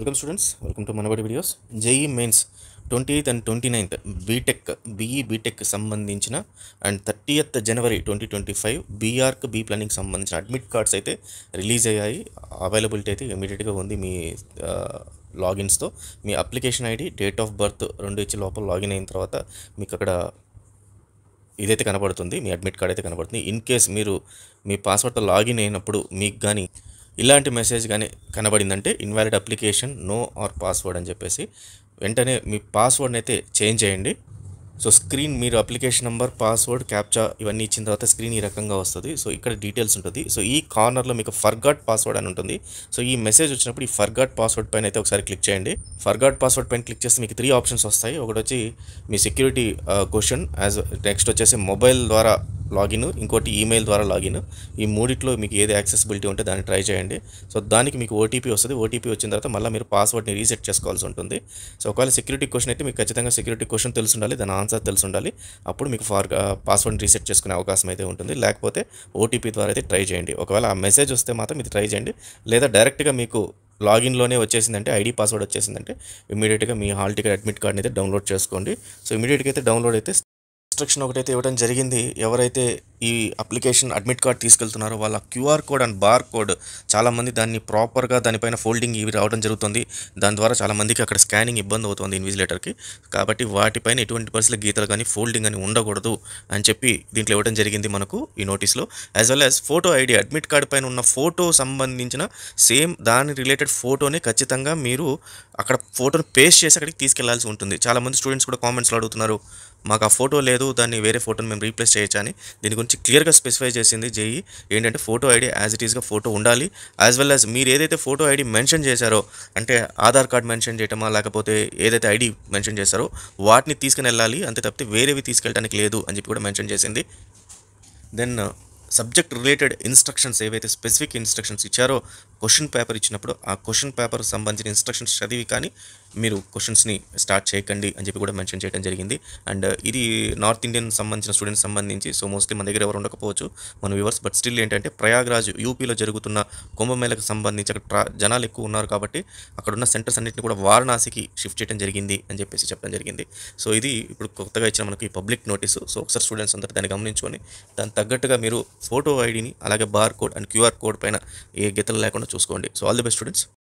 Welcome students, welcome to Manabadi videos. JEE Mains 28th and 29th BTech BTech సంబంధించిన and 30th January 2025 BArch B planning సంబంధించిన admit cards అయితే release అయ్యాయి. Availability అయితే ఇమీడియట్గా ఉంది. మీ లాగిన్స్తో మీ application ID, date of birth రెండు ఇచ్చి లోపల లాగిన్ అయిన తర్వాత మీకు అక్కడ ఇదైతే కనబడుతుంది, మీ అడ్మిట్ కార్డ్ అయితే కనబడుతుంది. ఇన్ కేస్ మీరు మీ పాస్వర్డ్తో లాగిన్ అయినప్పుడు మీకు కానీ ఇలాంటి మెసేజ్ కానీ కనబడిందంటే invalid application, no or password అని చెప్పేసి వెంటనే మీ పాస్వర్డ్ని అయితే చేంజ్ చేయండి. సో స్క్రీన్ మీరు అప్లికేషన్ నెంబర్, పాస్వర్డ్, క్యాప్చా ఇవన్నీ ఇచ్చిన తర్వాత స్క్రీన్ ఈ రకంగా వస్తుంది. సో ఇక్కడ డీటెయిల్స్ ఉంటుంది. సో ఈ కార్నర్లో మీకు ఫర్గాట్ పాస్వర్డ్ అని ఉంటుంది. సో ఈ మెసేజ్ వచ్చినప్పుడు ఈ ఫర్గాట్ పాస్వర్డ్ పైన అయితే ఒకసారి క్లిక్ చేయండి. ఫర్గాట్ పాస్వర్డ్ పైన క్లిక్ చేస్తే మీకు 3 ఆప్షన్స్ వస్తాయి. ఒకటి వచ్చి మీ సెక్యూరిటీ క్వశ్చన్, నెక్స్ట్ వచ్చేసి మొబైల్ ద్వారా లాగిన్, ఇంకోటి ఈమెయిల్ ద్వారా లాగిన్. ఈ మూడిట్లో మీకు ఏది యాక్సెసిబిలిటీ ఉంటే దాన్ని ట్రై చేయండి. సో దానికి మీకు ఓటీపీ వస్తుంది. ఓటీపీ వచ్చిన తర్వాత మళ్ళీ మీరు పాస్వర్డ్ని రీసెట్ చేసుకోవాల్సి ఉంటుంది. సో ఒకవేళ సెక్యూరిటీ క్వశ్చన్ అయితే మీకు ఖచ్చితంగా సెక్యూరిటీ క్వశ్చన్ తెలిసి ఉండాలి, దాని ఆన్సర్ తెలిసి ఉండాలి. అప్పుడు మీకు పాస్వర్డ్ని రీసెట్ చేసుకునే అవకాశం అయితే ఉంటుంది. లేకపోతే ఓటీపీ ద్వారా అయితే ట్రై చేయండి. ఒకవేళ ఆ మెసేజ్ వస్తే మాత్రం ఇది ట్రై చేయండి. లేదా డైరెక్ట్గా మీకు లాగిన్లోనే వచ్చేసిందంటే, ఐడి పాస్వర్డ్ వచ్చేసిందంటే ఇమీడియట్గా మీ హాల్ టికెట్ అడ్మిట్ కార్డ్ని అయితే డౌన్లోడ్ చేసుకోండి. సో ఇమీడియట్గా అయితే డౌన్లోడ్ అయితే ఇన్స్ట్రక్షన్ ఒకటైతే ఇవ్వడం జరిగింది. ఎవరైతే ఈ అప్లికేషన్ అడ్మిట్ కార్డ్ తీసుకెళ్తున్నారో వాళ్ళ QR code and bar code చాలామంది దాన్ని ప్రాపర్గా దానిపైన ఫోల్డింగ్ ఇవి రావడం జరుగుతుంది. దాని ద్వారా చాలామందికి అక్కడ స్కానింగ్ ఇబ్బంది అవుతుంది ఇన్విజిలేటర్కి. కాబట్టి వాటిపైన ఎటువంటి పరిస్థితుల గీతలు కానీ ఫోల్డింగ్ అని ఉండకూడదు అని చెప్పి దీంట్లో ఇవ్వడం జరిగింది మనకు ఈ నోటీస్లో. As well as photo ID, admit card పైన ఉన్న ఫోటో సంబంధించిన సేమ్ దాని రిలేటెడ్ ఫోటోని ఖచ్చితంగా మీరు అక్కడ ఫోటోని పేస్ట్ చేసి అక్కడికి తీసుకెళ్లాల్సి ఉంటుంది. చాలామంది స్టూడెంట్స్ కూడా కామెంట్స్లో అడుగుతున్నారు, మాకు ఆ ఫోటో లేదు, దాన్ని వేరే ఫోటోని మేము రీప్లేస్ చేయొచ్చా అని. దీని గురించి క్లియర్గా స్పెసిఫై చేసింది జేఈ. ఏంటంటే ఫోటో ఐడి యాజ్ ఇట్ ఈస్గా ఫోటో ఉండాలి. యాజ్ వెల్ యాజ్ మీరు ఏదైతే ఫోటో ఐడి మెన్షన్ చేశారో, అంటే ఆధార్ కార్డ్ మెన్షన్ చేయటమా లేకపోతే ఏదైతే ఐడి మెన్షన్ చేశారో వాటిని తీసుకుని వెళ్ళాలి, అంతే తప్పితే వేరేవి తీసుకెళ్ళడానికి లేదు అని చెప్పి కూడా మెన్షన్ చేసింది. దెన్ సబ్జెక్ట్ రిలేటెడ్ ఇన్స్ట్రక్షన్స్ ఏవైతే స్పెసిఫిక్ ఇన్స్ట్రక్షన్స్ ఇచ్చారో క్వశ్చన్ పేపర్ ఇచ్చినప్పుడు ఆ క్వశ్చన్ పేపర్ సంబంధించిన ఇన్స్ట్రక్షన్స్ చదివి కానీ మీరు క్వశ్చన్స్ని స్టార్ట్ చేయకండి అని చెప్పి కూడా మెన్షన్ చేయడం జరిగింది. అండ్ ఇది నార్త్ ఇండియన్ సంబంధించిన స్టూడెంట్స్ సంబంధించి, సో మోస్ట్లీ మన దగ్గర ఎవరు ఉండకపోవచ్చు మన వ్యూవర్స్, బట్ స్టిల్ ఏంటంటే ప్రయాగ్రాజ్ యూపీలో జరుగుతున్న కుంభమేళకు సంబంధించి అక్కడ జనాలు ఎక్కువ ఉన్నారు కాబట్టి అక్కడ ఉన్న సెంటర్స్ అన్నింటినీ కూడా వారణాసికి షిఫ్ట్ చేయడం జరిగింది అని చెప్పేసి చెప్పడం జరిగింది. సో ఇది ఇప్పుడు కొత్తగా ఇచ్చిన మనకి పబ్లిక్ నోటీసు. సో ఒకసారి స్టూడెంట్స్ అందరూ దాన్ని గమనించుకొని దానికి తగ్గట్టుగా మీరు ఫోటో ఐడిని అలాగే bar code and QR code పైన ఏ గీతలు లేకుండా చూసుకోండి. So all the best students.